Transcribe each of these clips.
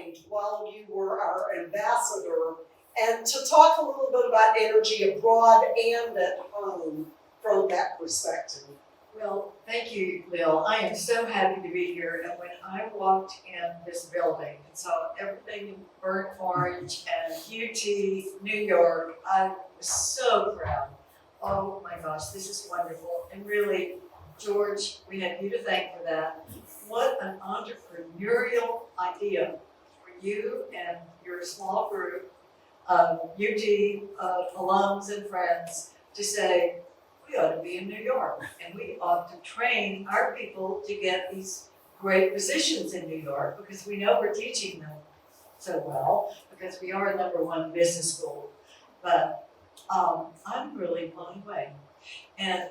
joined while you were our ambassador, and to talk a little bit about energy abroad and at home from that perspective. Well, thank you, Lil. I am so happy to be here. And when I walked in this building and saw everything in burnt orange and UT, New York, I was so proud. Oh my gosh, this is wonderful. And really, George, we have you to thank for that. What an entrepreneurial idea for you and your small group of UT alums and friends to say, we ought to be in New York, and we ought to train our people to get these great positions in New York, because we know we're teaching them so well, because we are a #1 business school. But I'm really blown away. And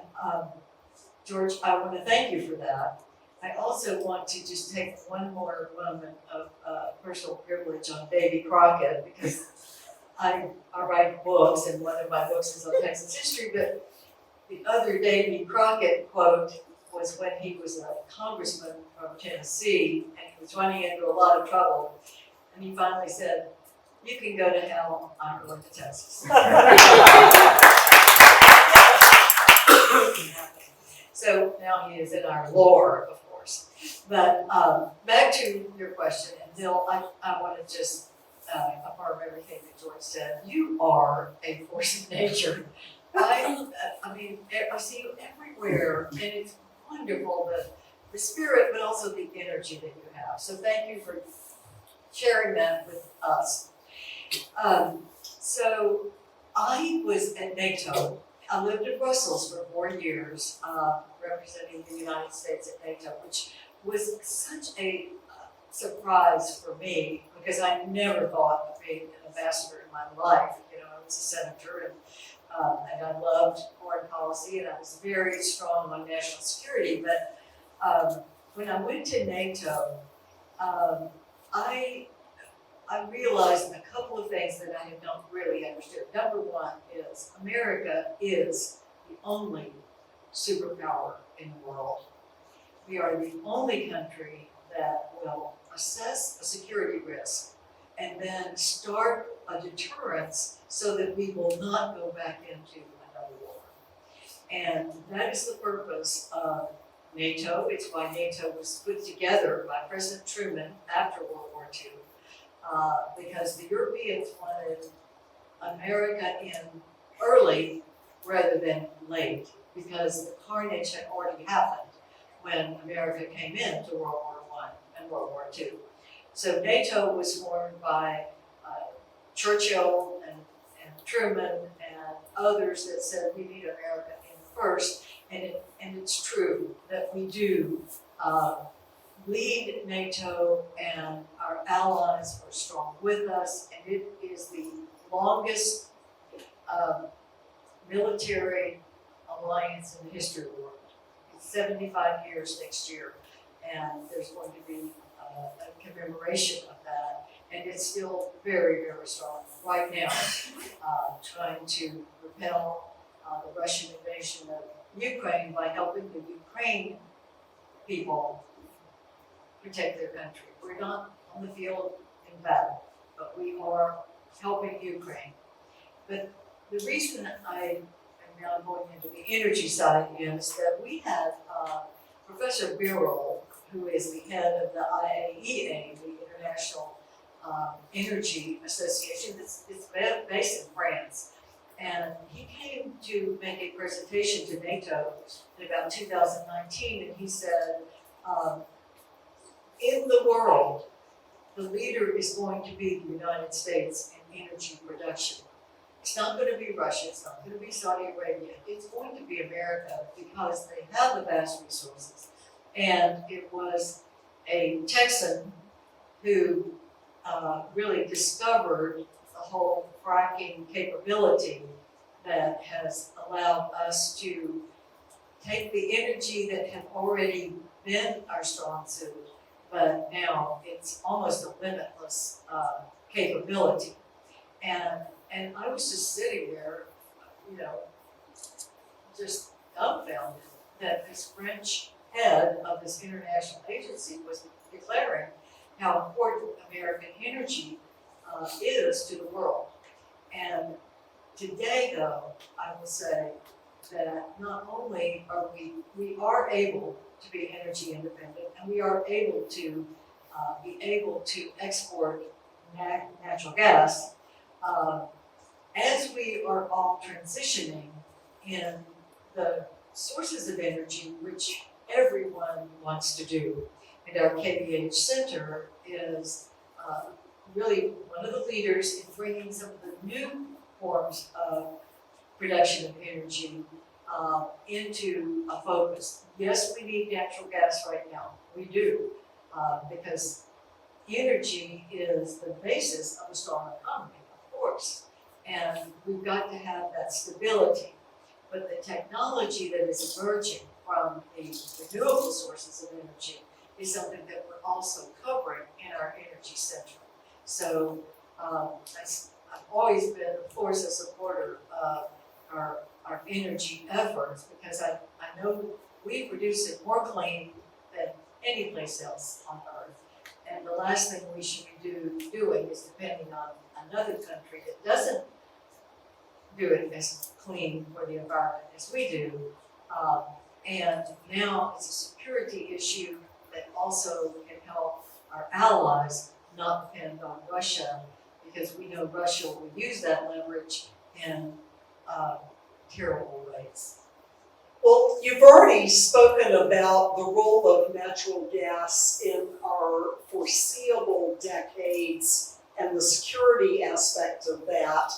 George, I want to thank you for that. I also want to just take one more moment of personal privilege on Davy Crockett, because I write books, and one of my books is on Texas history, but the other Davy Crockett quote was when he was a congressman from Tennessee, and he was running into a lot of trouble, and he finally said, "You can go to hell, I'm going to Texas." So now he is in our lore, of course. But back to your question, and Bill, I want to just affirm everything that George said. You are a force of nature. I mean, I see you everywhere, and it's wonderful, the spirit, but also the energy that you have. So thank you for sharing that with us. So I was at NATO. I lived in Brussels for 4 years, representing the United States at NATO, which was such a surprise for me, because I never thought of being an ambassador in my life. You know, I was a senator, and I loved foreign policy, and I was very strong on national security. But when I went to NATO, I realized a couple of things that I had not really understood. Number one is America is the only superpower in the world. We are the only country that will assess a security risk and then start a deterrence so that we will not go back into another war. And that is the purpose of NATO. It's why NATO was put together by President Truman after World War II, because the Europeans wanted America in early rather than late, because the carnage had already happened when America came into World War I and World War II. So NATO was formed by Churchill and Truman and others that said we need America in first, and it's true that we do lead NATO, and our allies are strong with us, and it is the longest military alliance in the history of the world. It's 75 years next year, and there's going to be a commemoration of that, and it's still very, very strong right now, trying to repel the Russian invasion of Ukraine by helping the Ukraine people protect their country. We're not on the field in battle, but we are helping Ukraine. But the reason I am now going into the energy side is that we have Professor Birol, who is the head of the IAEA, the International Energy Association. It's based in France. And he came to make a presentation to NATO in about 2019, and he said, in the world, the leader is going to be the United States in energy production. It's not going to be Russia, it's not going to be Saudi Arabia, it's going to be America, because they have the vast resources. And it was a Texan who really discovered the whole fracking capability that has allowed us to take the energy that had already been our strong suit, but now it's almost a limitless capability. And I was just sitting there, you know, just dumbfounded that this French head of this international agency was declaring how important American energy is to the world. And today, though, I will say that not only are we are able to be energy independent, and we are able to be able to export natural gas, as we are all transitioning in the sources of energy, which everyone wants to do. And our KBH Center is really one of the leaders in bringing some of the new forms of production of energy into a focus. Yes, we need natural gas right now. We do, because energy is the basis of a strong economy, of course. And we've got to have that stability. But the technology that is emerging from the renewable sources of energy is something that we're also covering in our energy center. So I've always been, of course, a supporter of our energy efforts, because I know we produce it more clean than any place else on earth. And the last thing we should be doing is depending on another country that doesn't do it as clean for the environment as we do. And now it's a security issue that also can help our allies not depend on Russia, because we know Russia will use that leverage in terrible ways. Well, you've already spoken about the role of natural gas in our foreseeable decades and the security aspect of that.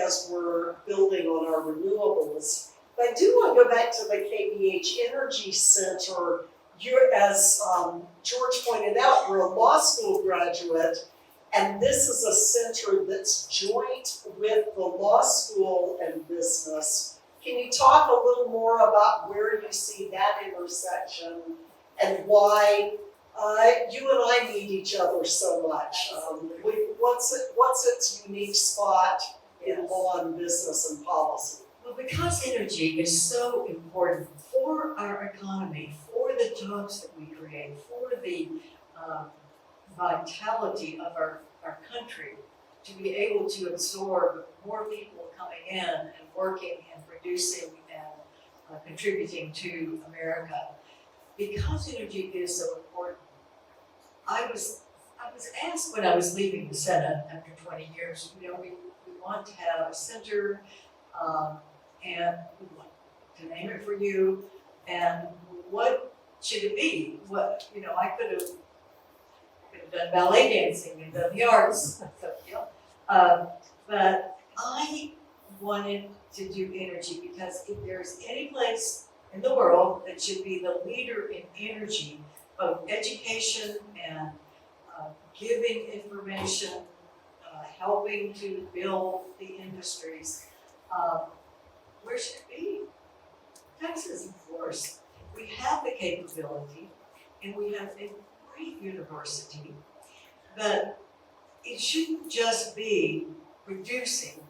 As we're building on our renewables. But I do want to go back to the KBH Energy Center. You're, as George pointed out, you're a law school graduate, and this is a center that's joint with the law school and business. Can you talk a little more about where you see that intersection and why you and I need each other so much? What's its unique spot in law and business and policy? Well, because energy is so important for our economy, for the jobs that we create, for the vitality of our country, to be able to absorb more people coming in and working and producing and contributing to America. Because energy is so important, I was asked when I was leaving the Senate after 20 years, we want to have a center, and we want to name it for you, and what should it be? I could have done ballet dancing and done the arts, but I wanted to do energy, because if there's any place in the world that should be the leader in energy, both education and giving information, helping to build the industries, where should it be? Texas, of course. We have the capability, and we have a great university, but it shouldn't just be producing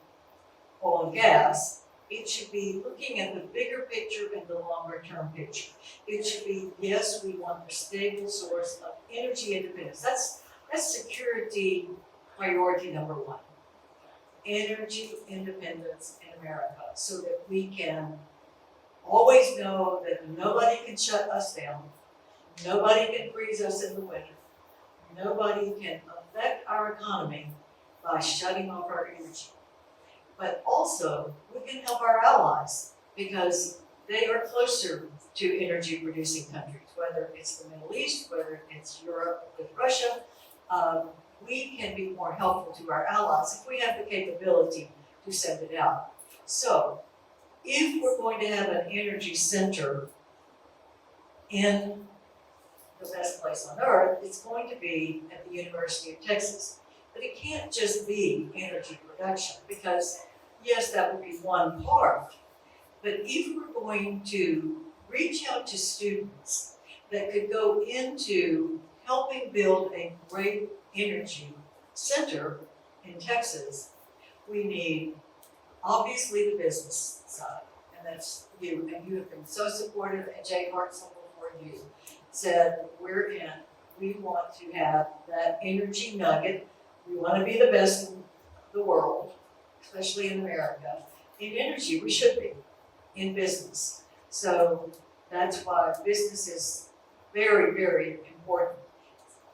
oil and gas. It should be looking at the bigger picture and the longer term picture. It should be, yes, we want a stable source of energy independence. That's security priority number one. Energy independence in America, so that we can always know that nobody can shut us down, nobody can freeze us in the winter, nobody can affect our economy by shutting off our energy. But also, we can help our allies, because they are closer to energy producing countries, whether it's the Middle East, whether it's Europe with Russia. We can be more helpful to our allies if we have the capability to send it out. So, if we're going to have an energy center in the best place on earth, it's going to be at the University of Texas. But it can't just be energy production, because yes, that would be one part. But if we're going to reach out to students that could go into helping build a great energy center in Texas, we need obviously the business side, and that's you. And you have been so supportive, and Jay Hartzell before you said, we're in, we want to have that energy nugget. We want to be the best in the world, especially in America. In energy, we should be in business. So that's why business is very, very important.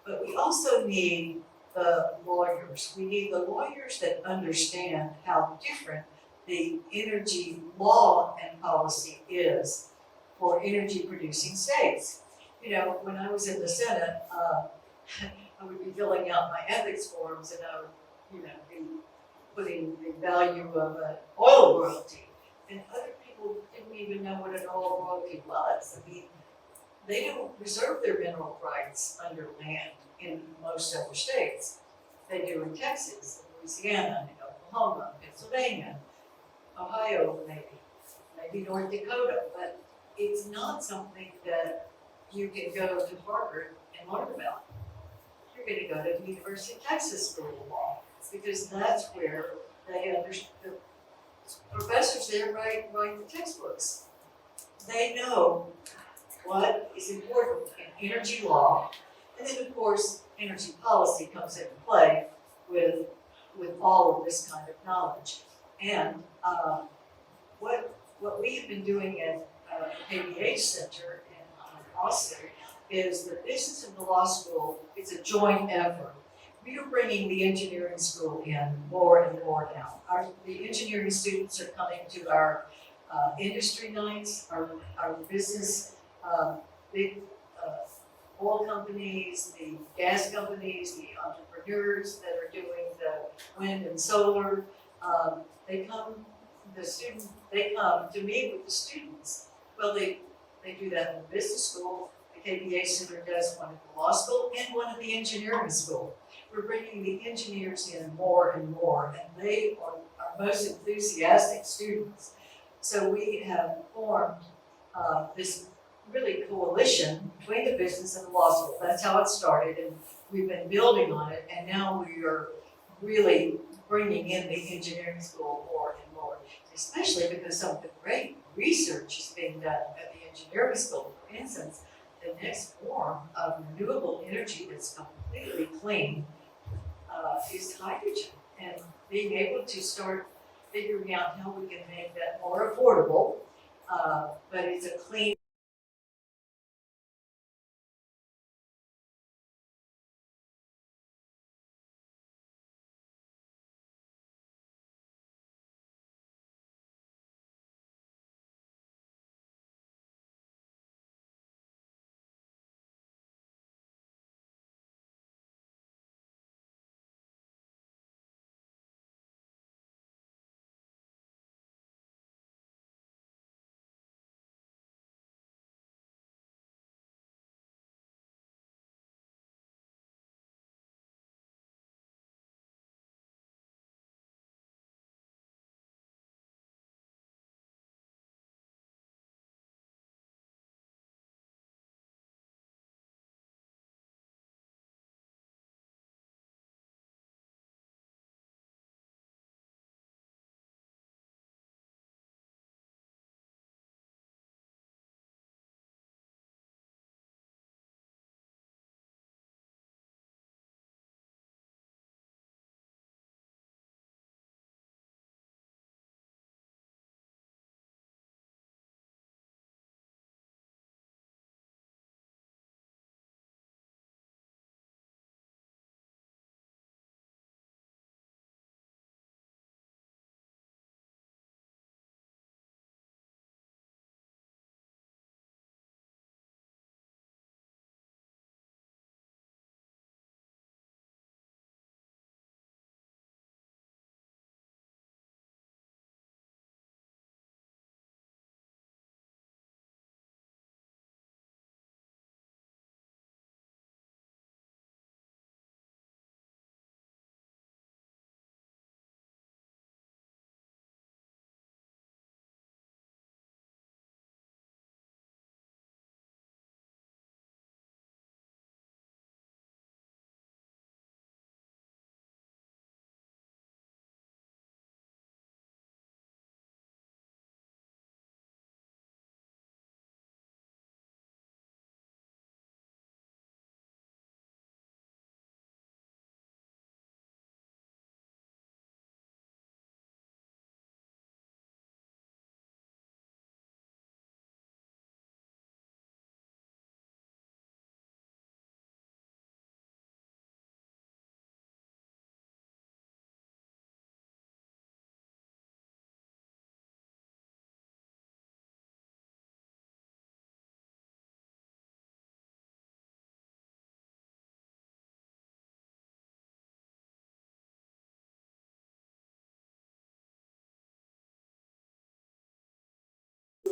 But we also need the lawyers. We need the lawyers that understand how different the energy law and policy is for energy producing states. You know, when I was in the Senate, I would be filling out my ethics forms and I would, be putting the value of an oil royalty. And other people didn't even know what an oil royalty was. I mean, they don't reserve their mineral rights under land in most other states. They do in Texas, Louisiana, Oklahoma, Pennsylvania, Ohio, maybe North Dakota, but it's not something that you can go to Harvard and learn about. You're going to go to the University of Texas School of Law because that's where they understand. The professors there write the textbooks. They know what is important in energy law, and then of course energy policy comes into play with all of this kind of knowledge. And what we have been doing at the KBH Center in Austin is the business of the law school. It's a joint effort. We are bringing the engineering school in more and more now. The engineering students are coming to our industry nights, our business, big oil companies, the gas companies, the entrepreneurs that are doing the wind and solar. They come to meet with the students. Well, they do that in the business school. The KBA Center does one at the law school and one at the engineering school. We're bringing the engineers in more and more, and they are our most enthusiastic students. So we have formed this really coalition between the business and the law school. That's how it started, and we've been building on it, and now we are really bringing in the engineering school more and more, especially because some of the great research is being done at the engineering school. For instance, the next form of renewable energy that's completely clean is hydrogen, and being able to start figuring out how we can make that more affordable, but it's a clean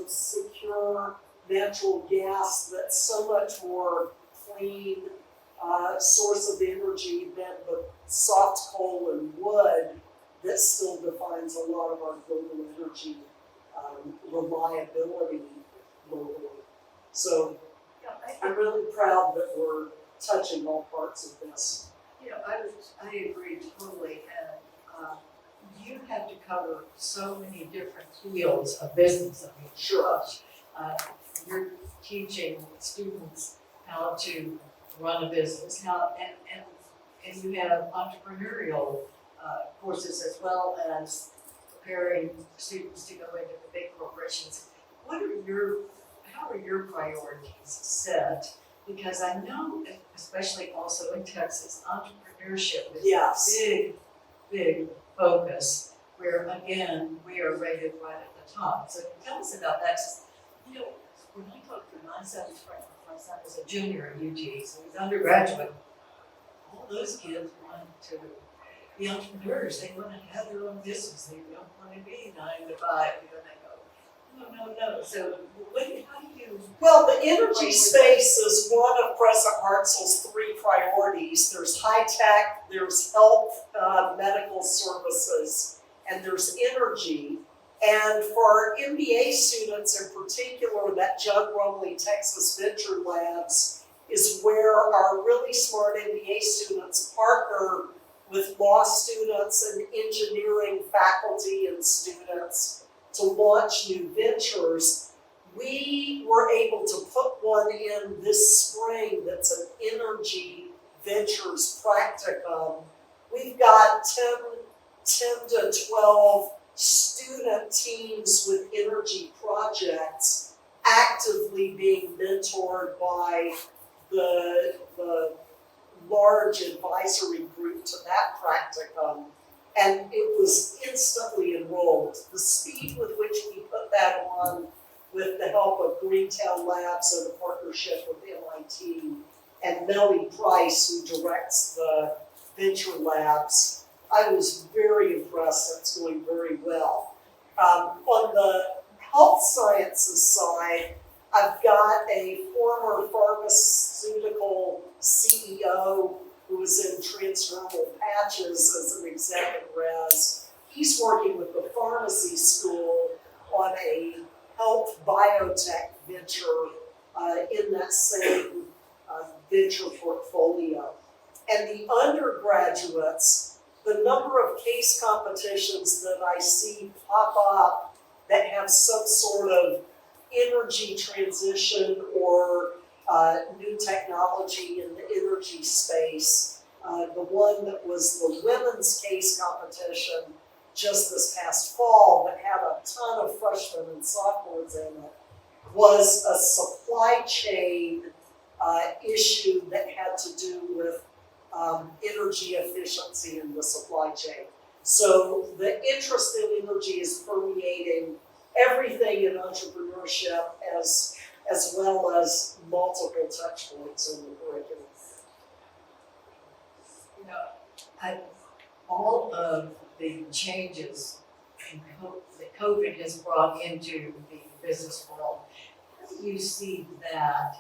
of secure natural gas that's so much more clean source of energy than the soft coal and wood that still defines a lot of our global energy reliability globally. So I'm really proud that we're touching all parts of this. I agree totally, and you have to cover so many different fields of business. I mean, Sure. You're teaching students how to run a business, and you have entrepreneurial courses as well as preparing students to go into the big corporations. How are your priorities set? Because I know, especially also in Texas, entrepreneurship is Yes. a big focus, where again, we are rated right at the top. So tell us about that. When I talked to my son was a junior at UT, so he's undergraduate. All those kids want to be entrepreneurs. They want to have their own business. They don't want to be 9 to 5. And they go, no. So how do you? Well, the energy space is one of President Hartzell's 3 priorities. There's high tech, there's health, medical services, and there's energy. And for our MBA students in particular, that Judd Rumley Texas Venture Labs is where our really smart MBA students partner with law students and engineering faculty and students to launch new ventures. We were able to put one in this spring that's an energy ventures practicum. We've got 10 to 12 student teams with energy projects actively being mentored by the large advisory group to that practicum, and it was instantly enrolled. The speed with which we put that on with the help of Greentown Labs and a partnership with MIT, and Melly Price, who directs the Venture Labs, I was very impressed. It's going very well. On the health sciences side, I've got a former pharmaceutical CEO who was in transdermal patches as an executive res. He's working with the pharmacy school on a health biotech venture in that same venture portfolio. And the undergraduates, the number of case competitions that I see pop up that have some sort of energy transition or new technology in the energy space. The one that was the women's case competition just this past fall that had a ton of freshmen and sophomores in it was a supply chain issue that had to do with energy efficiency in the supply chain. So the interest in energy is permeating everything in entrepreneurship as well as multiple touch points in the curriculum. All of the changes that COVID has brought into the business world, how do you see that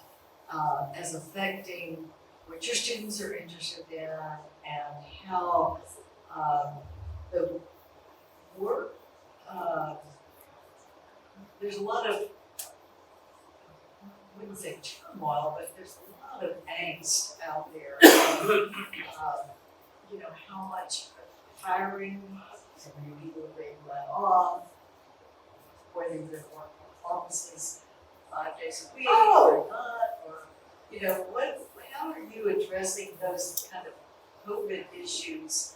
as affecting what your students are interested in and how the work, there's a lot of, I wouldn't say turmoil, but there's a lot of angst out there. How much hiring, so many people are being let off, whether they're working in offices 5 days a week or not, or how are you addressing those kind of COVID issues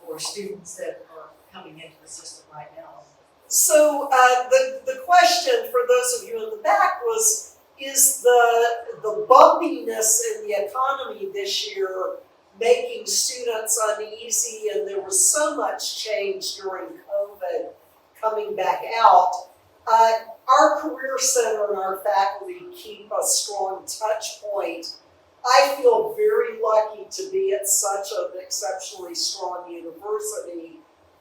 for students that are coming into the system right now? So the question for those of you in the back was, is the bumpiness in the economy this year making students uneasy? And there was so much change during COVID coming back out. Our Career Center and our faculty keep a strong touch point. I feel very lucky to be at such an exceptionally strong university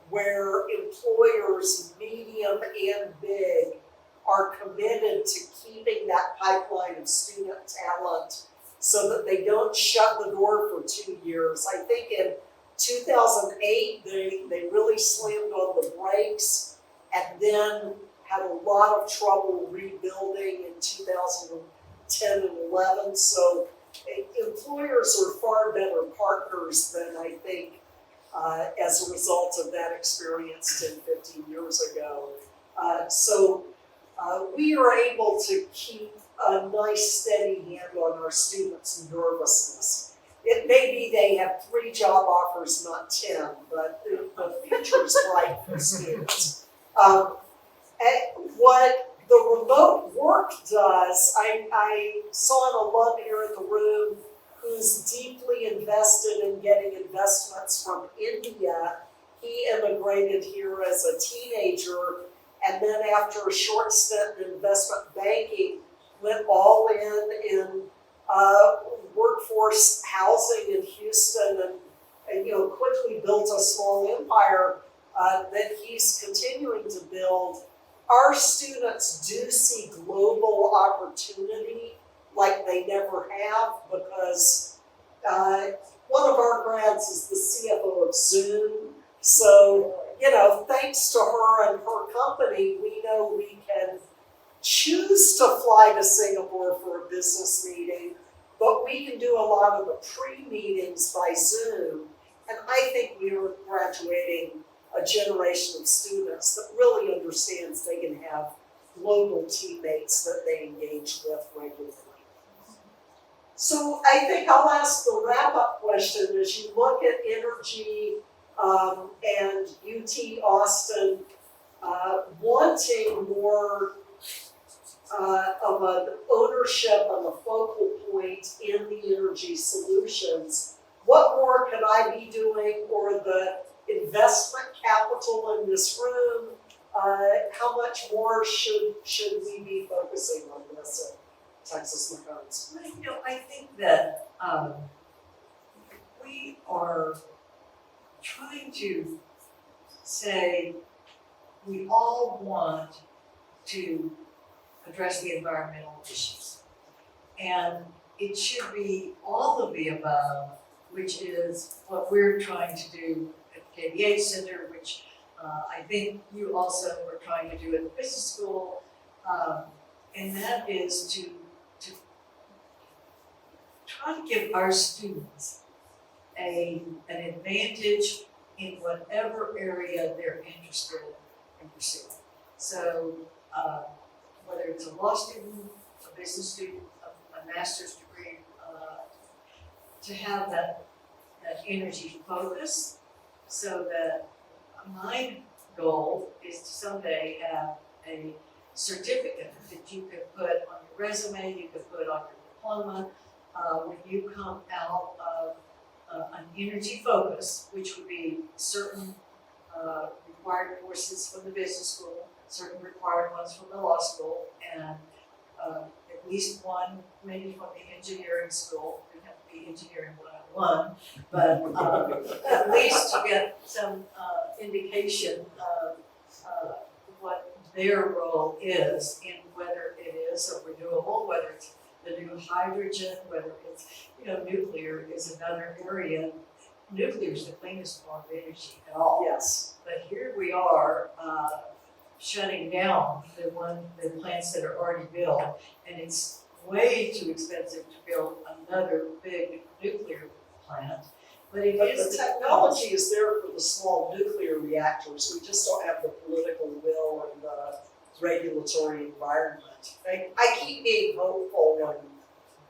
where employers, medium and big, are committed to keeping that pipeline of student talent so that they don't shut the door for 2 years. I think in 2008, they really slammed on the brakes and then had a lot of trouble rebuilding in 2010 and 11. So employers are far better partners than I think as a result of that experience 10, 15 years ago. So we are able to keep a nice steady hand on our students' nervousness. It may be they have 3 job offers, not 10, but the future is bright for students. And what the remote work does, I saw an alum here in the room who's deeply invested in getting investments from India. He immigrated here as a teenager, and then after a short stint in investment banking, went all in workforce housing in Houston, and quickly built a small empire that he's continuing to build. Our students do see global opportunity like they never have, because one of our grads is the CFO of Zoom. So, thanks to her and her company, we know we can choose to fly to Singapore for a business meeting, but we can do a lot of the pre-meetings by Zoom. And I think we are graduating a generation of students that really understands they can have global teammates that they engage with regularly. So I think I'll ask the wrap-up question. As you look at energy and UT Austin wanting more of an ownership and a focal point in the energy solutions, what more could I be doing, or the investment capital in this room, how much more should we be focusing on this at Texas McCombs? Well, I think that we are trying to say we all want to address the environmental issues. And it should be all of the above, which is what we're trying to do at the KBH Center, which I think you also are trying to do at the business school, and that is to try to give our students an advantage in whatever area they're interested in pursuing. So whether it's a law student, a business student, a master's degree, to have that energy focus, so that my goal is to someday have a certificate that you could put on your resume, you could put on your diploma, when you come out of an energy focus, which would be certain required courses from the business school, certain required ones from the law school, and at least one maybe from the engineering school. It doesn't have to be engineering 101, but at least to get some indication of what their role is in whether it is a renewable, whether it's the new hydrogen, whether it's, nuclear is another area. Nuclear is the cleanest form of energy at all. Yes. But here we are shutting down the plants that are already built, and it's way too expensive to build another big nuclear plant. But the technology is there for the small nuclear reactors. We just don't have the political will and the regulatory environment. I keep being hopeful and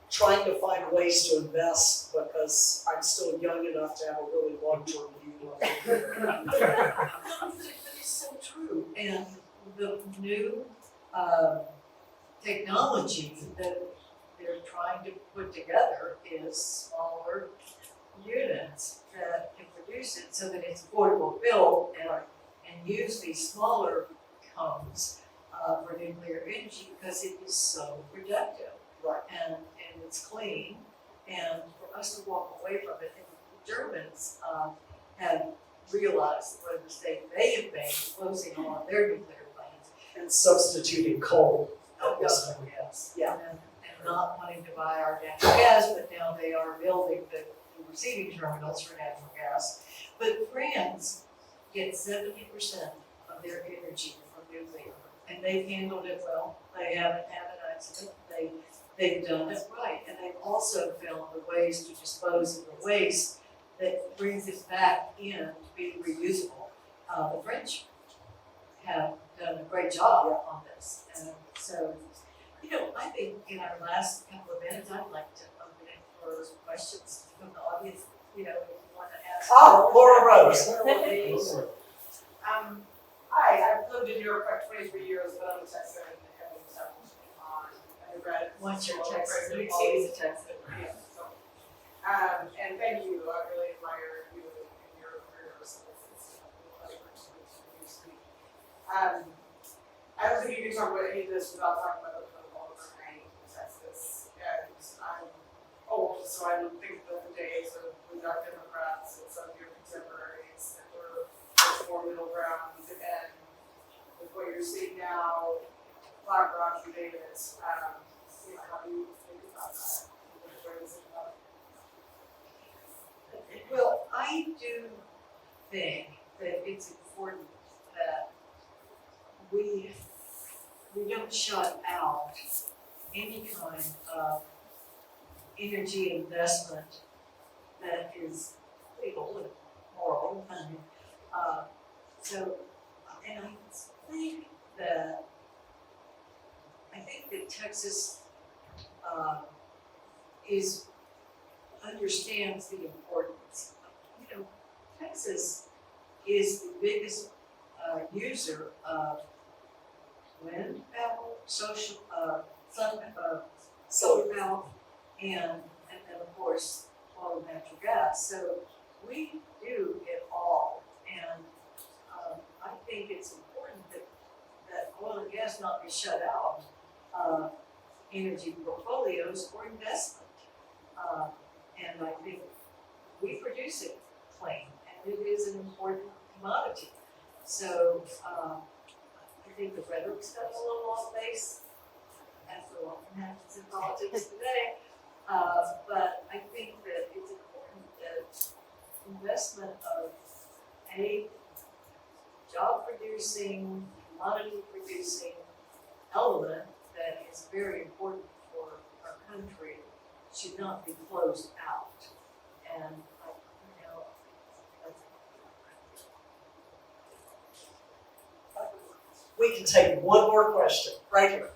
trying to find ways to invest, because I'm still young enough to have a really long-term view of it. But it's so true. And the new technology that they're trying to put together is smaller units that can produce it so that it's affordable to build and use these smaller cones for nuclear energy, because it is so productive. Right. And it's clean, and for us to walk away from it, and the Germans have realized what a mistake they have made closing all of their nuclear plants. And substituting coal. Oh, was- yes. Yeah. And not wanting to buy our natural gas, but now they are building the receiving terminals for natural gas. But France gets 70% of their energy from nuclear, and they've handled it well. They haven't had an accident. They've done it right, and they've also found the ways to dispose of the waste that brings it back in to be reusable. The French have done a great job on this, and so, I think in our last couple of minutes, I'd like to open it for questions from the audience, if you want to ask. Laura Rose. Hi, I've lived in New York for 23 years, but I'm a Texan and having established on undergrad. Once you're school, Texan, president, you see as a Texan. Yeah, so, and thank you, I really admire you and your career, so it's a pleasure to speak. I don't think you can talk about any of this without talking about the political overhang in Texas, and I'm old, so I don't think that the days of we got Democrats and some of your contemporaries that were more middle ground, and with what you're seeing now, Black Rock and Davis, how do you think about that? What is it about? Well, I do think that it's important that we don't shut out any kind of energy investment that is legal and moral. And I think that Texas understands the importance. Texas is the biggest user of wind power, solar power, and of course, oil and natural gas. So we do it all, and I think it's important that oil and gas not be shut out of energy portfolios or investment. And I think we produce it clean, and it is an important commodity. So I think the rhetoric's got a little off base, as so often happens in politics today. But I think that it's important that investment of a job-producing, commodity-producing element that is very important for our country should not be closed out. And We can take one more question, right here.